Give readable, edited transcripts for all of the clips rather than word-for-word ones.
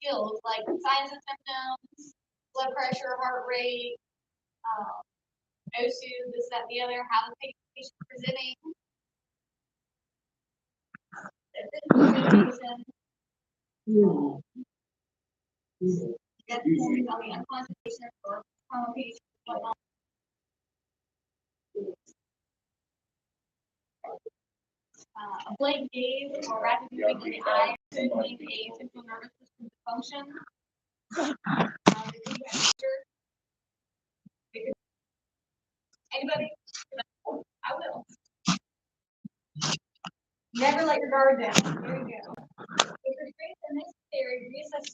skills like signs and symptoms, blood pressure, heart rate, OSU, this, that, the other, how the patient presenting. Communication. Depending on the unconscious patient or coma patient, whatnot. A blank gaze or rapid movement in the eye could mean a central nervous system dysfunction. Anybody? I will. Never let your guard down. There you go. If your traits are necessary, reassess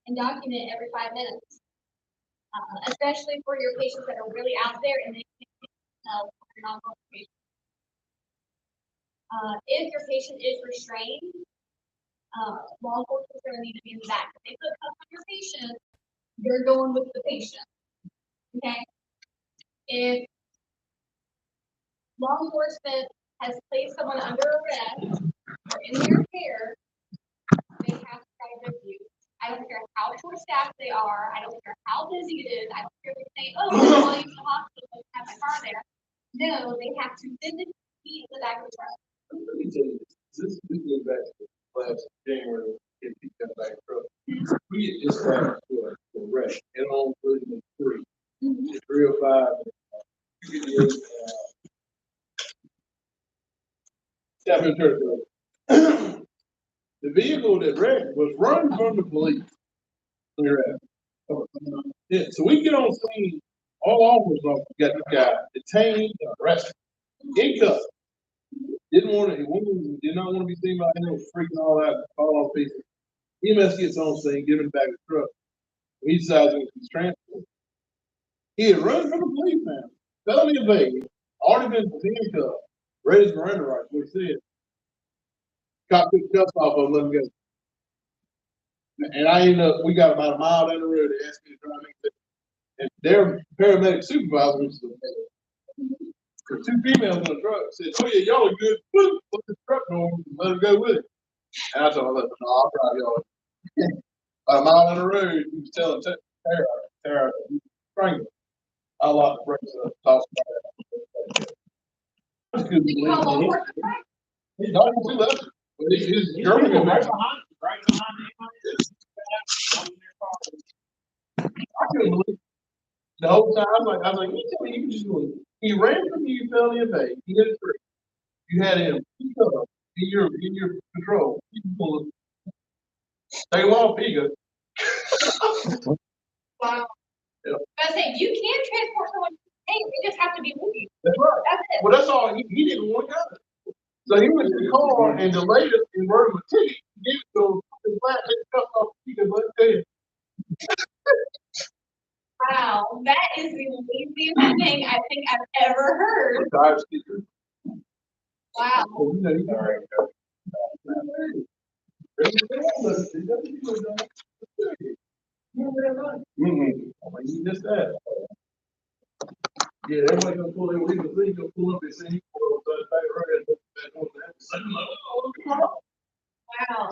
and document every 5 minutes, especially for your patients that are really out there and they can't help your non-clinical patients. If your patient is restrained, law enforcement is going to need to be in the back. If they put cuffs on your patient, you're going with the patient. Okay? If law enforcement has placed someone under arrest or in their care, they have to try to review. I don't care how short-staffed they are. I don't care how busy it is. I don't care if they say, "Oh, I'll call you to the hospital and have my car there." No, they have to physically be in the back of the truck. Let me tell you this goes back to last January, get picked up by a truck. We get dispatched to a wreck, and on 3, 305. The vehicle that wrecked was run from the police. Yeah, so we get on scene, all officers got the guy detained, arrested, in cuffs. Did not want to be seen by anyone, freaking all out, fall off pieces. EMS gets on scene, give him back the truck. He decides to transport. He had run from the police now, felony evade, already been handcuffed, ready to surrender rights, what he said. Cop took the cuffs off of him, let him go. And I ended up, we got about a mile down the road, they asked me to drive me. And their paramedic supervisor was the 2 females in the truck said, "Oh yeah, y'all are good. Put the truck on and let them go with it." And I told her, "No, I'll drive y'all." About a mile down the road, he was telling Tara, Franklin, I locked the brakes up, tossed my head. He's talking to us. But his girlfriend right behind him. I couldn't believe it. The whole time, I was like, you tell me you can just believe it. He ran from you, felony evade. He hit a tree. You had him in your control. Take him off, he goes. Wow. Yeah. I say you can transport someone. Hey, they just have to be with you. That's right. That's it. Well, that's all. He didn't want to go. So he went to the car and delayed it and wrote him a ticket. He gave it to him. His last cut off. He could let it. Wow, that is the laziest thing I think I've ever heard. Wow. All right. You missed that. Yeah, everybody gonna pull their legal thing, gonna pull up and say he pulled up the back road. Wow.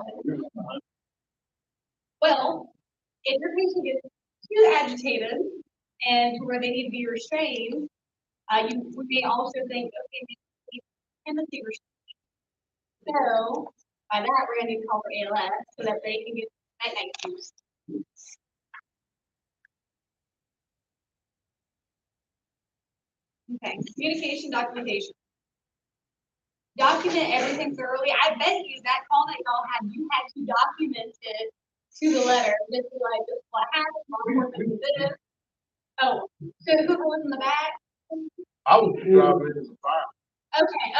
Well, if your patient gets too agitated and to where they need to be restrained, we may also think, okay, maybe tendency restraint. So by that, we're going to need to call for ALS so that they can get night use. Okay, communication documentation. Document everything thoroughly. I bet you that call that y'all had, you had to document it to the letter. This is like, this is what happened. Oh, so who was in the back? I was driving in the fire.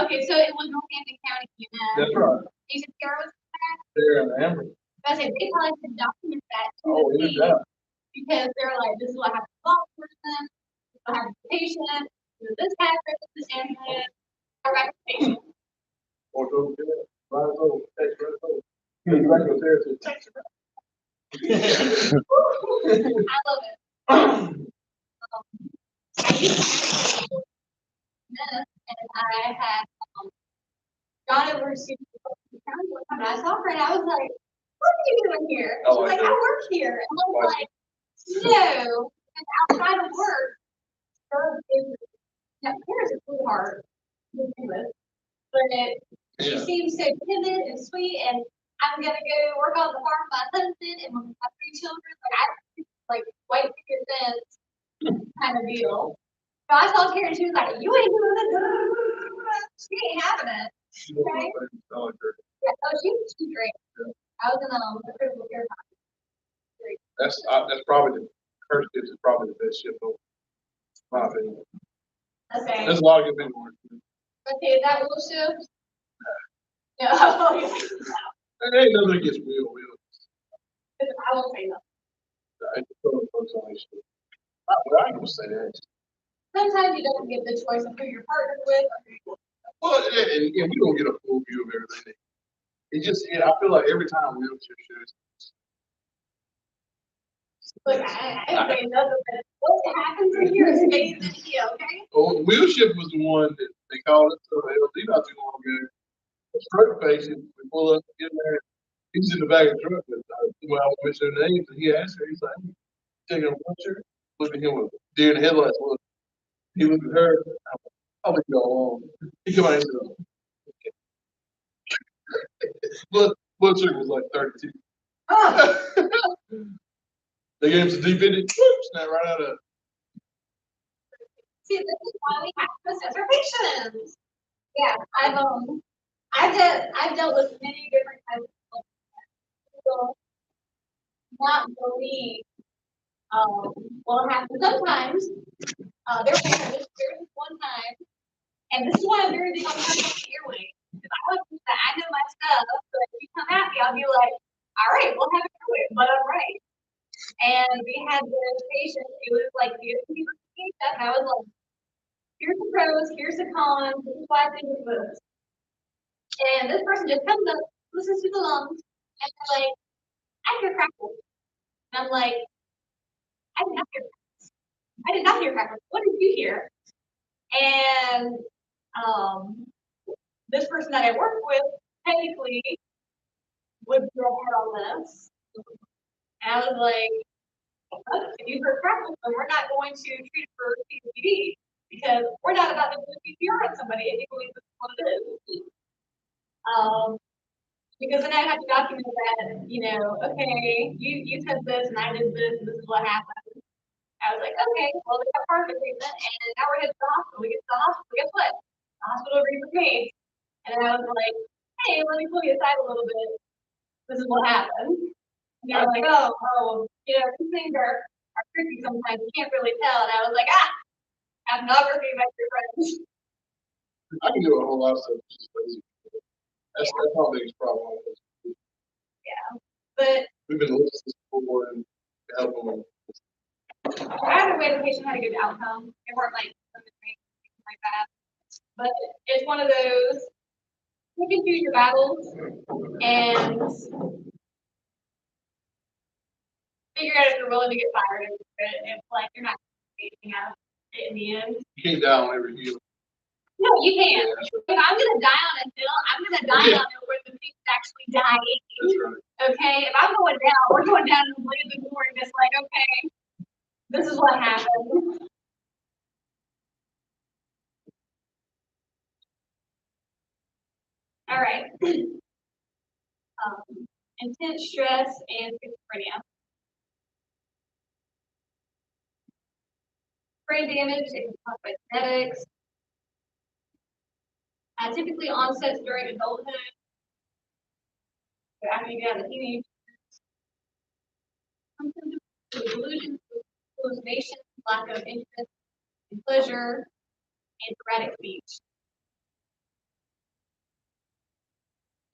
Okay, so it was Northampton County. That's right. You said Kara was in the back? There in Amber. I said they probably could document that to the team because they're like, this is what happened to the law enforcement, this is what happened to the patient, this happened, this ambulance, our reputation. Or go to it, right over, text right over. You right there to text right. I love it. I used to do this, and I had gone over to and I saw her and I was like, what are you doing here? And Oh, she's I like, I do. work here. And I was like, no, and outside of work, her business, now Kara's a sweetheart to begin with, but she Yeah. seems so timid and sweet, and I'm gonna go work on the farm with my husband and with my 3 children, like white picket fence kind of deal. So I told Karen, she was like, you ain't doing this. She ain't having it. Okay. Yeah, oh, she's great. I was in the critical care. That's probably the first shift is probably the best shift of my opinion. Okay. There's a lot of good people working. Okay, is that Will shift? No. There ain't nothing against Will. I won't say no. I ain't gonna say that. Sometimes you don't get the choice of who you're partnered with. Well, and we don't get a full view of everything. It just, I feel like every time wheelchair shows. Look, I ain't saying nothing, but what happens in here stays in here, okay? Well, Wheelship was the one that they called it to LD not too long ago. Stroke patient, we pull up, get there. He's in the back of the truck. Well, I mentioned their names, and he asked her, he's like, taking a wheelchair? Look at him with deer in the headlights. Look. He looked at her. I'll leave y'all alone. He come out and said, blood sugar was like 32. They gave him some deep in it, snap right out of it. See, this is why we have to assess our patients. Yeah, I've dealt with many different types of people not believe what happens sometimes. There's one time, and this is why I'm very big on having the airway. Because I know my stuff, so if you come at me, I'll be like, all right, we'll have an airway, but I'm right. And we had this patient, it was like the stuff, and I was like, here's the pros, here's the cons, this is why I think it's this. And this person just comes up, listens to the lungs, and they're like, I hear crackles. And I'm like, I did not hear crackles. I did not hear crackles. What did you hear? And this person that I work with technically would go hard on this. And I was like, if you heard crackles, then we're not going to treat it for COPD because we're not about to do CPR on somebody if you believe this is what it is. Because then I have to document that, okay, you said this and I did this and this is what happened. I was like, okay, well, we got part of the treatment and now we're headed to the hospital. We get to the hospital, guess what? The hospital agreed with me. And then I was like, hey, let me pull you aside a little bit. This is what happened. And they're like, oh, these things are tricky sometimes. You can't really tell. And I was like, ethnography, my dear friends. I can do a whole lot of stuff. That's my biggest problem. Yeah, but we've been listening before and help them. either way, the patient had a good outcome. They weren't like anything like that. But it's one of those. You can choose your battles and figure out if you're willing to get fired. If like you're not getting out in the end. You can't die on every hill. No, you can't. If I'm gonna die on a hill, I'm gonna die on it where the patient's actually dying. Right. Okay, if I'm going down, we're going down and bleeding more and just like, okay, this is what happened. All right. Intense stress and schizophrenia. Brain damage, it can cause by genetics. Typically onsets during adulthood. So after you get out of teenage. Delusions, hallucinations, lack of interest and pleasure, and erratic speech.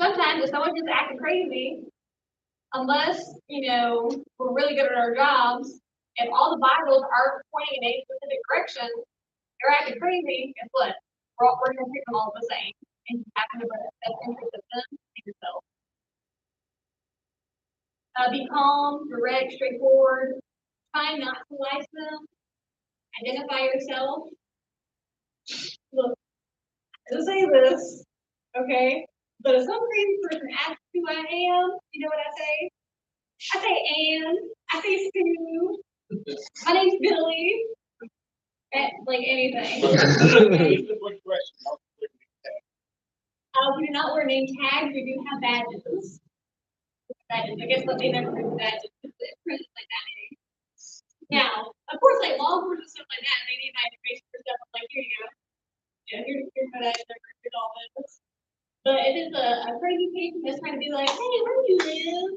Sometimes if someone just acting crazy, unless we're really good at our jobs, if all the vitals are pointing in a specific direction, they're acting crazy, guess what? We're going to pick them all the same and happen to best interest of them and yourself. Be calm, direct, straightforward. Try not to lie to them. Identify yourself. Look, I'll say this, okay? But if some crazy person asks who I am, you know what I say? I say Ann. I say Sue. My name's Billy. Like anything. We do not wear name tags. We do have badges. I guess what they never do badges. It's printed like that. Now, of course, like law enforcement and stuff like that, they need my information for stuff. I'm like, here you go. Yeah, here's my badge number, here's all this. But if it's a crazy patient that's trying to be like, hey, where do you live?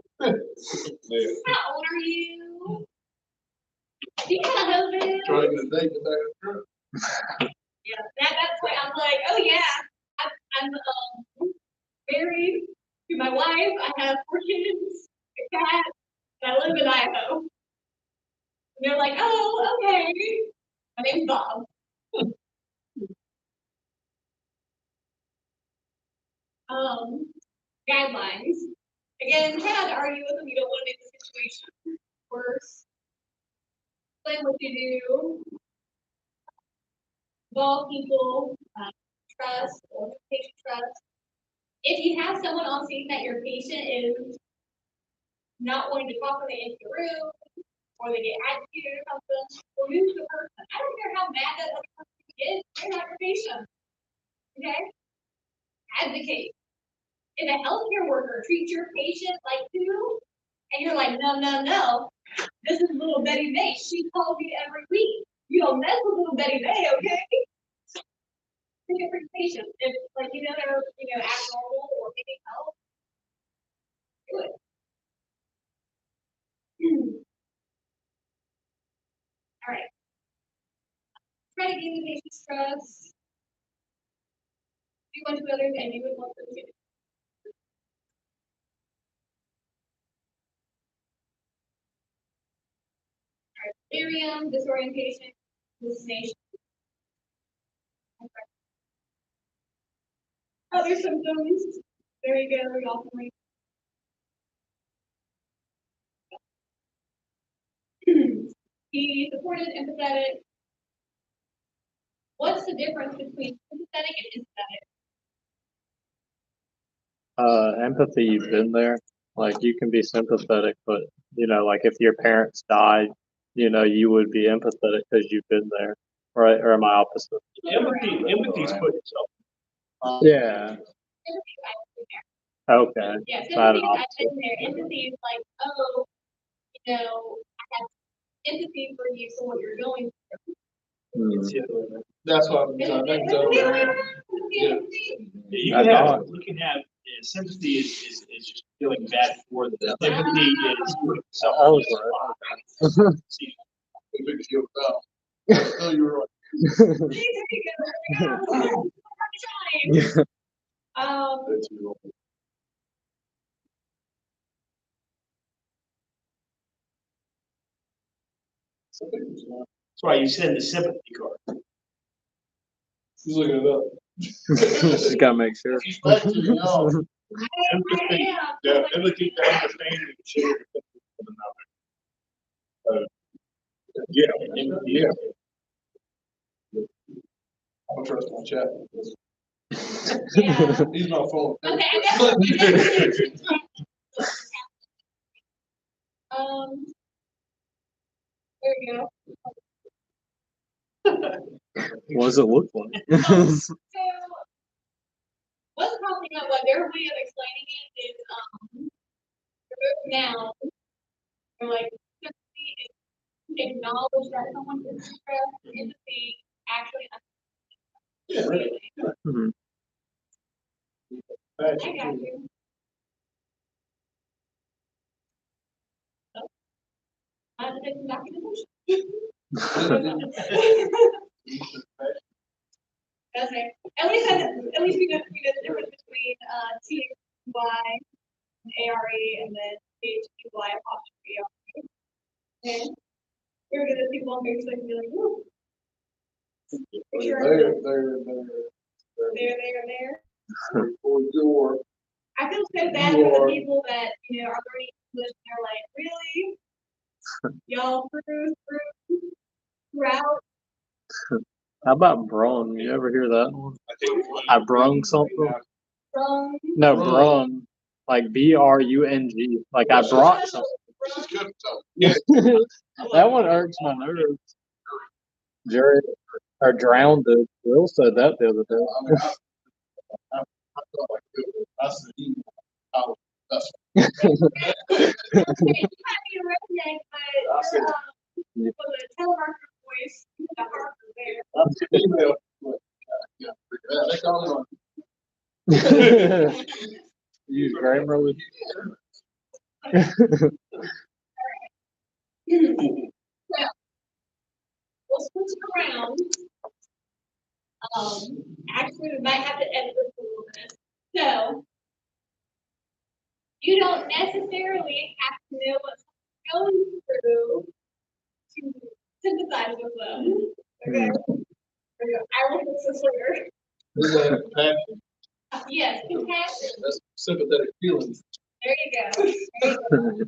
How old are you? Do you have a husband? Trying to get a date back in the truck. Yeah, that's why I'm like, oh yeah, I'm married to my wife. I have 4 kids, a cat, and I live in Idaho. And they're like, oh, okay. My name's Bob. Guidelines. Again, try not to argue with them. You don't want to make the situation worse. Explain what you do. Involve people, trust, or patient trust. If you have someone on scene that your patient is not wanting to talk when they enter the room, or they get agitated or something, remove the person. I don't care how mad that other person is, they're not your patient. Okay? Advocate. If a healthcare worker treats your patient like you, and you're like, no, this is little Betty May. She calls me every week. You don't mess with little Betty May, okay? Take it for your patient. If like they're abnormal or needing help, do it. All right. Try to gain the patient's trust. Do unto others and you would want them to. Delirium, disorientation, hallucination. Other symptoms. There you go. Y'all can read. Be supportive, empathetic. What's the difference between sympathetic and empathetic? Empathy, you've been there. Like you can be sympathetic, but like if your parents died, you would be empathetic because you've been there, right? Or am I opposite? Empathy's put itself. Yeah. Okay. Yeah, sympathy I've been there. Empathy is like, oh, I have empathy for you for what you're going through. That's what I'm saying. You can have sympathy is just feeling bad for them. Empathy is putting yourself on the spot. Oh, you're right. That's why you send the sympathy card. She's looking it up. Just gotta make sure. Empathy, empathy to understand and share with another. Yeah. I don't trust my chat. Yeah. He's not phone. Okay, there you go. What does it look like? So, what's probably not what their way of explaining it is now they're like sympathy is acknowledge that someone is stressed, empathy actually I got you. I'm taking documentation. Okay. At least we know the difference between TXY and ARE and then THQY apostrophe ARE. Okay. You're gonna see one page like be like, whoo. There. Your. I feel so bad for the people that are learning English and they're like, really? Y'all throughout. How about brung? You ever hear that one? I brung something. Brung. No, brung. Like BRUNG. Like I brought something. Good talk. That one irks my nerves. Jerry or drowned it. Will said that the other I mean, I felt like I said, that's Okay, you might be a redneck, but with a telemarketer voice, the Harper there. that's the email. Yeah, they call day. Use grammar with We'll switch it around. Actually, we might have to edit this a little bit. So, you don't necessarily have to know what someone's going through to sympathize with them. Okay? There you go. I will fix this later. This is compassion. Yes, compassion. That's sympathetic feelings. There you go. There you go.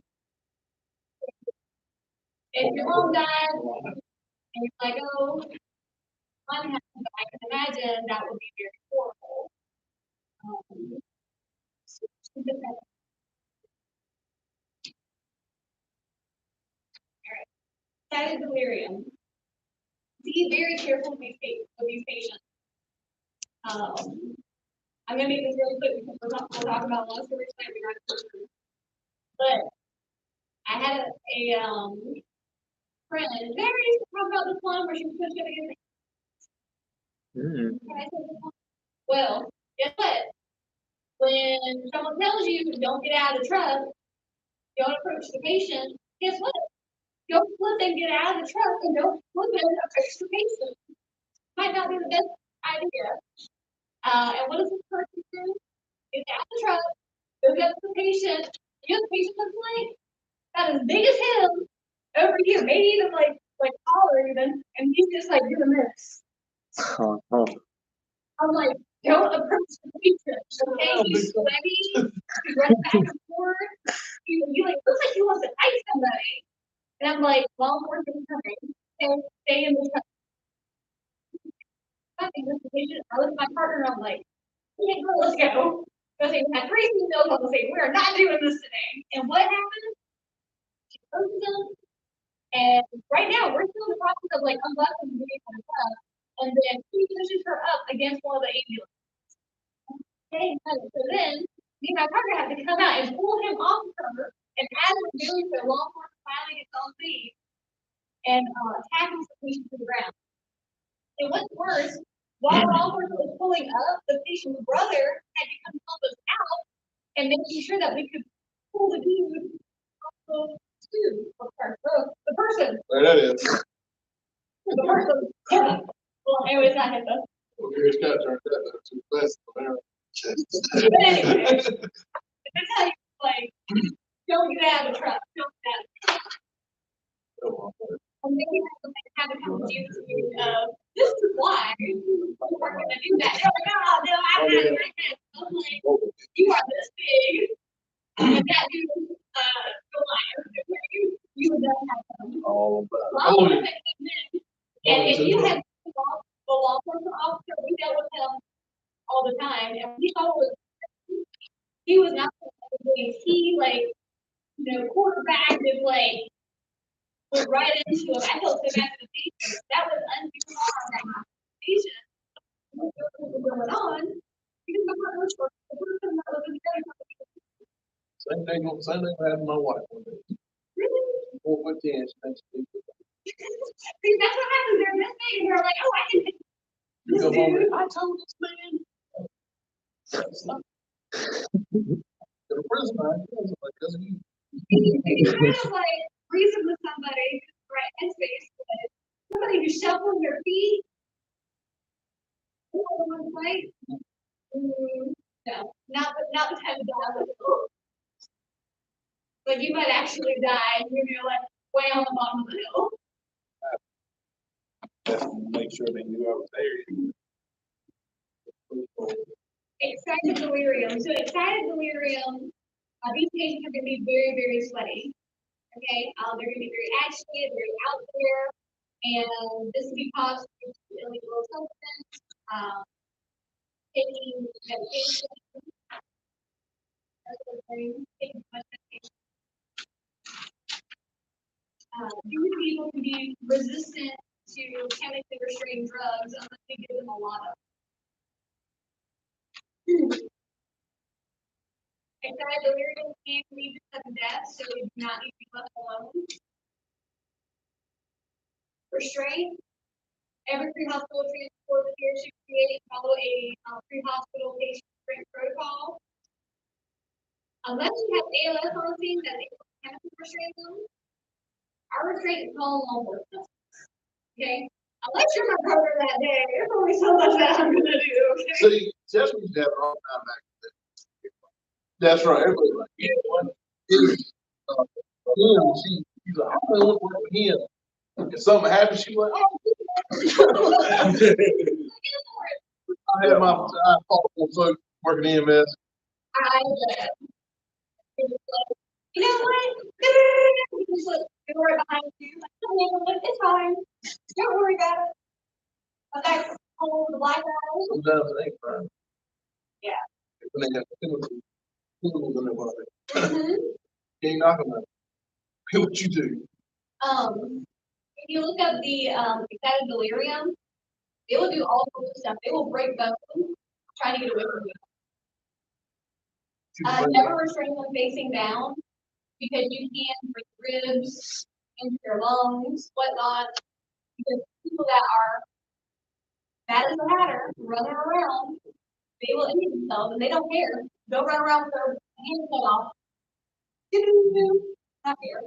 If your mom died and you're like, oh, mine happened, I can imagine that would be very horrible. Sympathetic. Excited delirium. Be very careful with these patients. I'm gonna make this really quick because we'll talk about long story tonight. We're not going. But I had a friend. Did I already talk about this one where she was supposed to get Mm. Can I say this one? Well, guess what? When someone tells you don't get out of the truck, don't approach the patient, guess what? Don't flip and get out of the truck and don't flip and approach the patient. Might not be the best idea. And what does this person do? Get out of the truck, goes up to the patient, you know the patient looks like? About as big as him over here, maybe even like taller even, and he's just like doing this. I'm like, don't approach the patient, okay? He's sweaty, he's running back and forth. He like looks like he wants to fight somebody. And I'm like, well, we're coming. Stay in the truck. I think this patient, I look at my partner and I'm like, okay, girl, let's go. I think we had 3 females on the same. We are not doing this today. And what happened? She closes them. And right now we're still in the process of like unbuckling and getting her up. And then he pushes her up against one of the ambulances. Okay, so then me and my partner have to come out and pull him off of her. And as we're doing so, law enforcement finally gets on scene and tackles the patient to the ground. And what's worse, while law enforcement was pulling up, the patient's brother had to come help us out and making sure that we could pull the dude off the the person. There that is. The person. Well, anyways, I had to. Well, here's got turned that too fast. But anyway, that's how you like. Don't get out of the truck. Don't get out of the truck. And maybe have a conversation of this is why we weren't going to do that. No, I have it right now. I'm like, you are this big. And that dude, Goliath, you would not have them. All about Well, and if you had the law enforcement officer, we dealt with him all the time, and he was not he like quarterback is like went right into him. I felt so bad for the patient. That was undue harm that my patient what was going on because the person that was in the Same thing happened to my wife one day. really. 4:15. See, that's what happens. They're this big, and they're like, oh, I can. You come home and I told this man. Go to prison, man. Because he. You kind of like reason with somebody who's right headspace, but somebody who's shuffling their feet. Right? No, not the time to die. Like you might actually die, and you're like way on the bottom of the hill. Make sure they knew I was there. Excited delirium. So excited delirium, these patients are going to be very, very sweaty. Okay, they're going to be very agitated, very out there, and this will be caused due to illegal substance, taking medication, taking much medication. these people can be resistant to chemically restrained drugs unless we give them a lot of. Excited delirium can lead to sudden death, so they do not need to be left alone. Restraint. Every pre-hospital transport here should create and follow a pre-hospital patient restraint protocol. Unless you have ALS on the scene that they chemically restrain them, our restraint is called law enforcement. Okay? Unless you're my brother that day, there's only so much that I'm gonna do, okay? See, that's what you have all the time back then. That's right, everybody's like, yeah, what? She's like, I'm gonna work with him. If something happens, she's like, oh. I had my folks working EMS. You know what? Just look, you're right behind you. It's fine. Don't worry about it. Okay, hold the black eyes. Sometimes it ain't fine. Yeah. When they have chemicals in their body. Mhm. You ain't knocking them. Do what you do. If you look up the excited delirium, they will do all sorts of stuff. They will break bones trying to get away from you. Never restrain them facing down because you can break ribs, into your lungs, whatnot. Because people that are bad as a hatter, running around, they will injure themselves and they don't care. They'll run around with their hands cut off. Not here.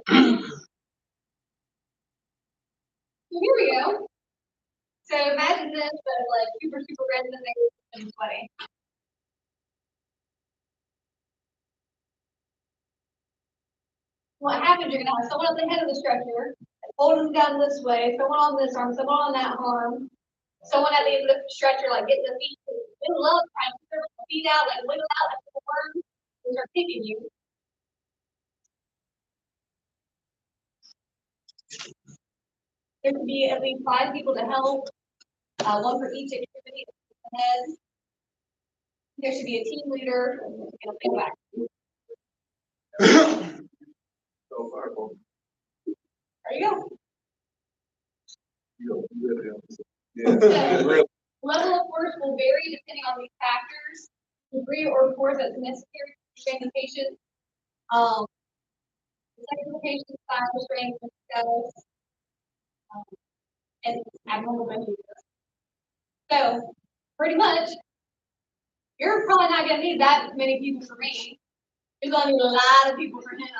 So here we go. So imagine this, but like super, super red in the face and sweaty. What happens, you're gonna have someone at the head of the stretcher, holding them down this way, someone on this arm, someone on that arm, someone at the end of the stretcher, like getting the feet, they love trying to put their feet out, like wiggle out like the worms, which are kicking you. There could be at least 5 people to help, one for each activity of the head. There should be a team leader. Back. So, fireball. There you go. Yeah. Level of force will vary depending on these factors. Degree or force that's necessary to restrain the patient. The sex of the patient, size, strength, status, and abnormal behavior. So, pretty much, you're probably not going to need that many people for me. You're going to need a lot of people for him.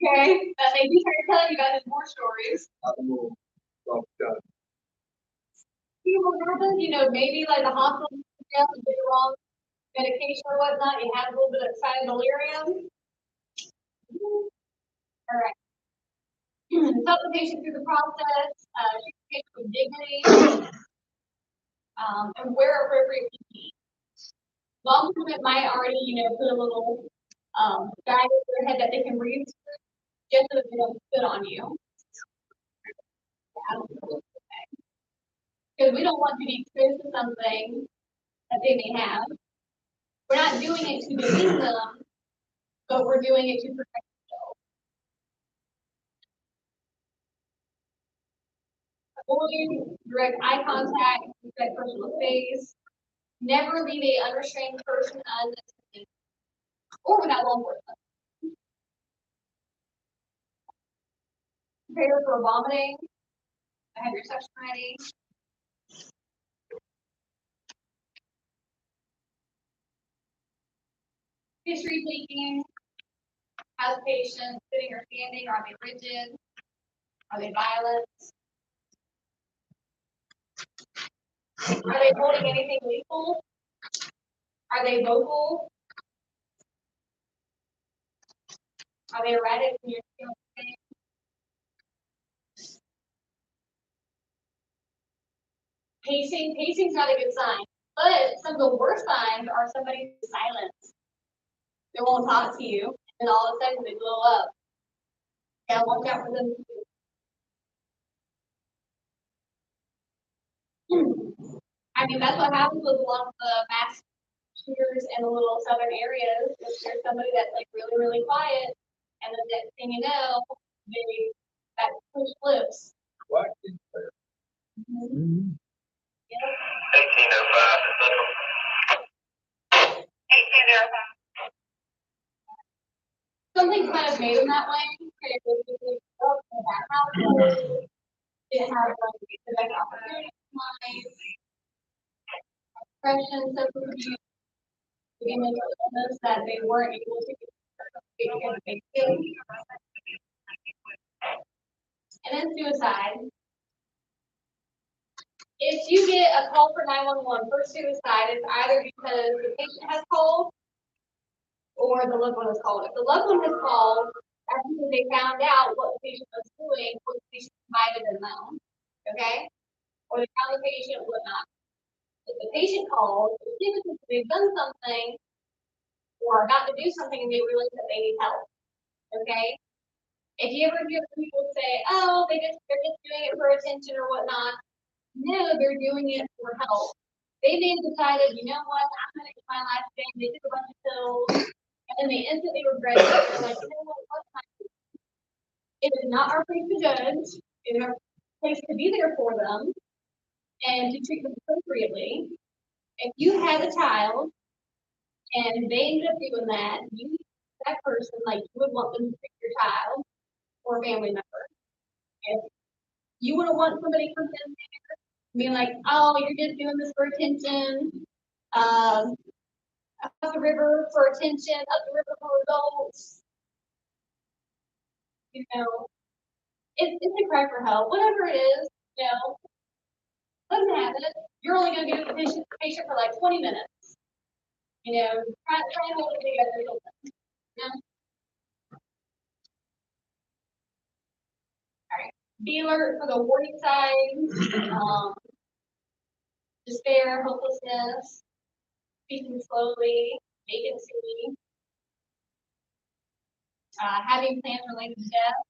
Okay? But they do try to tell you guys more stories. I don't know. Oh, God. See what happens? You know, maybe like the hospital get the wrong medication or whatnot. You have a little bit of excited delirium. All right. Help the patient through the process. Treat the patient with dignity. And where appropriate PPE. Long term, it might already, put a little guide over their head that they can breathe through, just so that they don't spit on you. Because we don't want to be exposed to something that they may have. We're not doing it to demean them, but we're doing it to protect themselves. Avoid direct eye contact, respect personal space. Never leave a unrestrained person unattended or without law enforcement. Prepare for vomiting. Have your section ready. History taking. How's the patient sitting or standing? Are they rigid? Are they violent? Are they holding anything lethal? Are they vocal? Are they erratic when you're feeling pain? Pacing's not a good sign. But some of the worst signs are somebody who's silent. They won't talk to you, and all of a sudden they blow up. Yeah, watch out for them. I mean, that's what happens with a lot of the mass shooters in the little southern areas. Is there's somebody that's like really, really quiet, and the next thing you know, that push lips. Why kids there? Mhm. Yep. 1805. Something's kind of made them that way. Okay, so if you grow up in that household, it has the best opportunity in life, depression, social abuse, the mental illness that they weren't able to get because they couldn't. And then suicide. If you get a call for 911 for suicide, it's either because the patient has called or the loved one has called. If the loved one has called, that's because they found out what the patient was doing, what the patient might have been known, okay? Or they found the patient, whatnot. If the patient calls, it's typically because they've done something or got to do something and they realize that they need help, okay? If you ever hear people say, oh, they're just doing it for attention or whatnot, no, they're doing it for help. They then decided, you know what, I'm gonna get my life today. They took a bunch of pills, and then they instantly regret it. They're like, you know what am I doing? It is not our place to judge. It is our place to be there for them and to treat them appropriately. If you had a child and they ended up doing that, you that person like you would want them to treat your child or a family member. If you wouldn't want somebody from in there being like, oh, you're just doing this for attention. Up the river for attention, up the river for adults. You know, it's a cry for help. Whatever it is, you know, let them have it. You're only going to be with the patient for like 20 minutes. You know, try and hold it together. You know? All right. Be alert for the warning signs, despair, hopelessness, speaking slowly, vacancy, having plans related to death.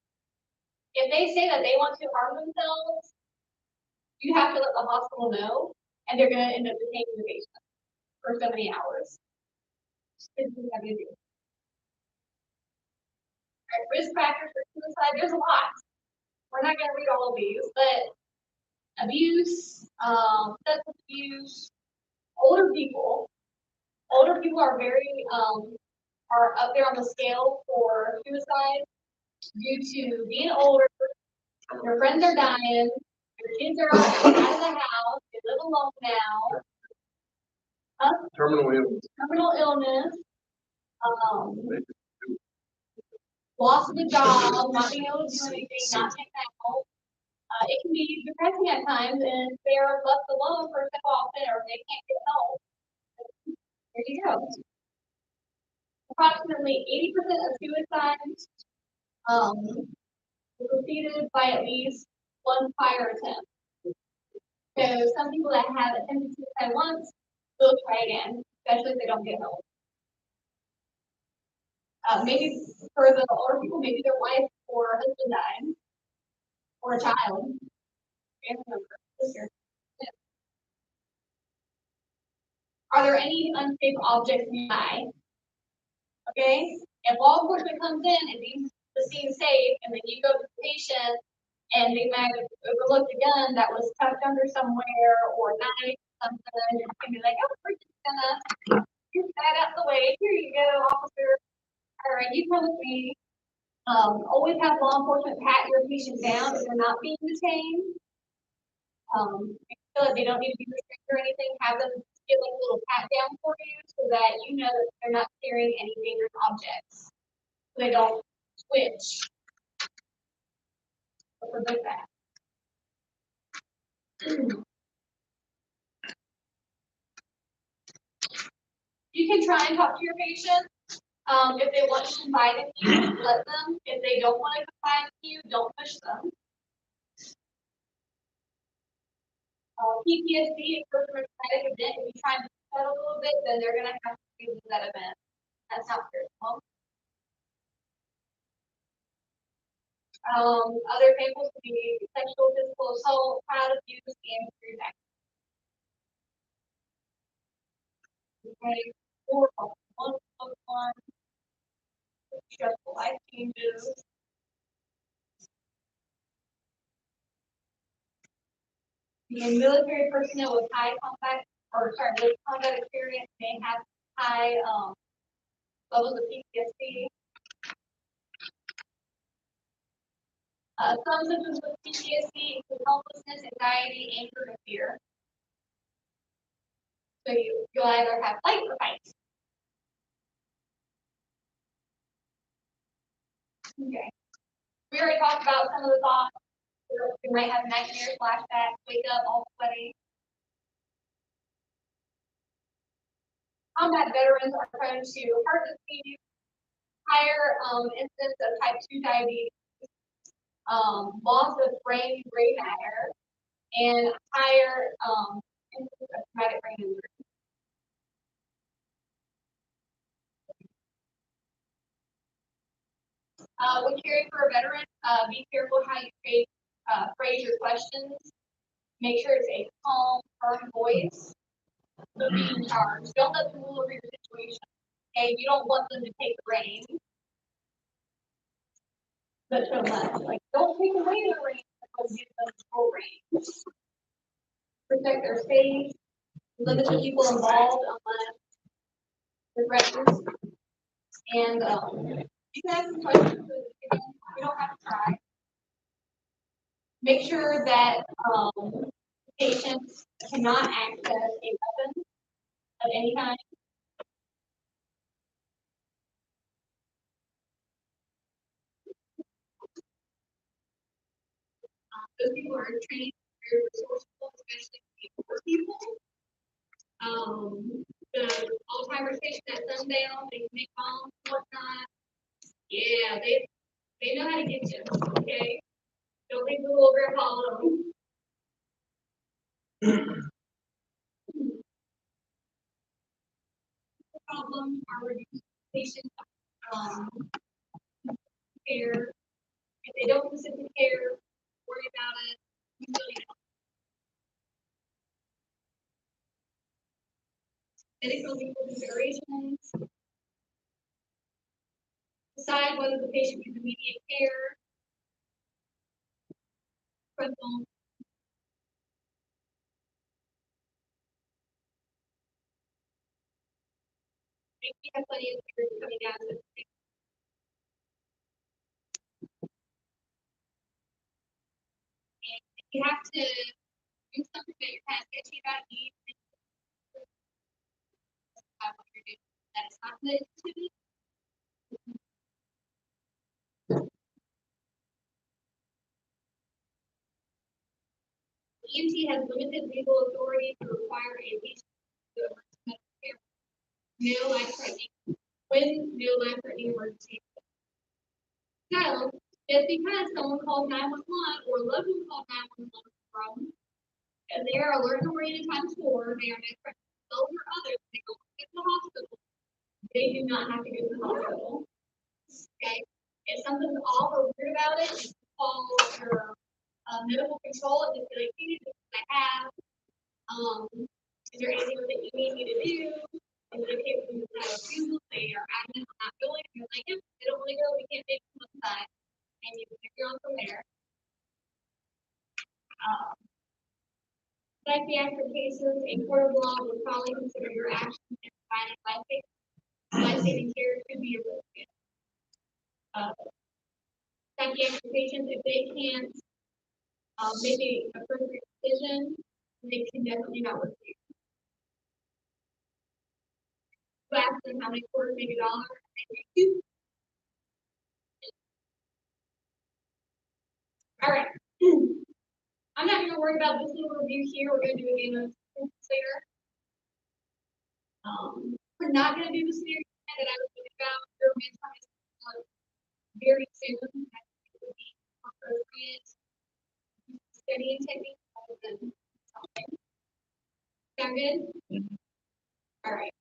If they say that they want to harm themselves, you have to let the hospital know, and they're going to end up detaining the patient for so many hours. This is what you have to do. Right, risk factors for suicide, there's a lot. We're not going to read all of these, but abuse, substance abuse, older people are very, are up there on the scale for suicide due to being older, their friends are dying, their kids are out of the house, they live alone now. Terminal illness. Terminal illness, loss of the job, not being able to do anything, not taking out. It can be depressing at times, and they are left alone for so often, or they can't get help. There you go. Approximately 80% of suicides were preceded by at least one prior attempt. So some people that have attempted suicide once will try again, especially if they don't get help. Maybe for the older people, maybe their wife or husband died, or a child, family member, sister. Yeah. Are there any unsafe objects nearby? Okay, if law enforcement comes in and deems the scene safe, and then you go to the patient, and they might have overlooked a gun that was tucked under somewhere, or a knife, something, and you can be like, oh, we're just gonna get that out the way. Here you go, officer. All right, you come with me. Always have law enforcement pat your patient down if they're not being detained. So that they don't need to be restricted or anything, have them give like a little pat down for you so that you know that they're not carrying any dangerous objects. So they don't switch. So prevent that. You can try and talk to your patient. If they want to confide in you, let them. If they don't want to confide in you, don't push them. PTSD, if you're from a traumatic event, if you try and push that a little bit, then they're going to have to relive that event. That's not personal. Other examples could be sexual, physical assault, child abuse, and reject. Okay, or one stressful life changes. And military personnel with with combat experience may have high, levels of PTSD. Some symptoms with PTSD include helplessness, anxiety, anger, and fear. So you'll either have flight or fight. Okay. We already talked about some of the thoughts. You might have nightmares, flashbacks, wake up all sweaty. Combat veterans are prone to heart disease, higher incidence of type 2 diabetes, loss of brain gray matter, and higher incidence of traumatic brain injury. When caring for a veteran, be careful how you phrase your questions. Make sure it's a calm, firm voice. So be in charge. Don't let them rule over your situation. Okay, you don't want them to take the reins. But so much. Like, don't take away the reins, because give them full reins. Protect their space. Limit the people involved unless the threatens. And you can ask some questions. You don't have to try. Make sure that patients cannot access a weapon of any kind. Those people are trained, very resourceful, especially poor people. The Alzheimer's patient at Sundown, they make bombs and whatnot. Yeah, they know how to get you. Okay, don't leave the little grandpa alone. The problem are reduced patient care. If they don't specifically care, worry about it. You really don't. Medical legal considerations. Decide whether the patient needs immediate care. Critical. Make sure you have plenty of care coming down to the patient. And if you have to do something that you're kind of sketchy about, you need to decide what you're doing. That is not good to be. EMT has limited legal authority to require a patient to emergency medical care. No life-threatening, when no life-threatening emergency. So, just because someone calls 911 or a loved one calls 911 from, and they are alert and oriented times 4, they are no threat to themselves or others, they go to the hospital. They do not have to go to the hospital. Okay? If something's off or weird about it, you call your medical control and just be like, hey, this is what I have. Is there anything that you need me to do? And if they have refusal, they are adamant on not going, and you're like, yep, they don't want to go, we can't make them on the side. And you figure on from there. Psychiatric cases, a court of law will probably consider your actions and providing life-saving care could be a risk. Psychiatric patients, if they can't make an appropriate decision, they can definitely not work with you. You ask them how many quarters make $1, and they make 2. All right. I'm not going to worry about this little review here. We're going to do a game of later. We're not going to do the scenario that I was thinking about. Very soon. It would be appropriate studying technique rather than something. Sound good? Mm-hmm. All right.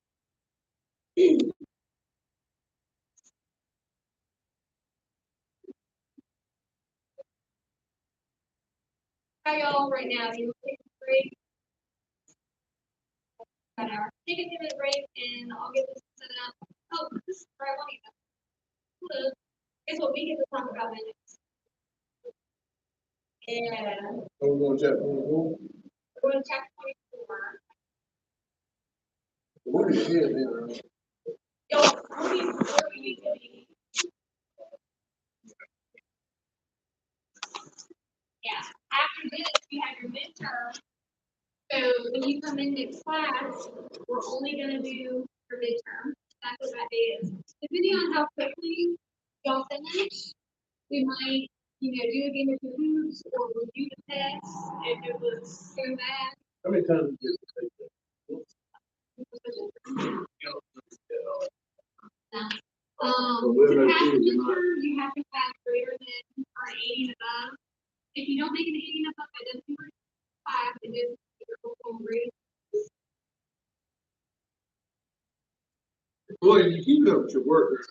How y'all right now? You take a break. An hour. Take a 10-minute break, and I'll get this set up. Oh, this is where I want you. Hello. Guess what? We get to talk about minutes. Yeah. We're going to chat. Go to chapter 24. What is it, man? Yo, what are you doing? Yeah, after this, you have your midterm. So when you come in next class, we're only gonna do your midterm. That's what that is. Depending on how quickly y'all finish, we might, do a game of Kahoots or review the test if it was so bad. How many times did you take that? To pass the midterm, you have to pass greater than or 80 and above. If you don't make an 80 and above, it doesn't work. Five, it is your full grade. Boy, you keep up with your work,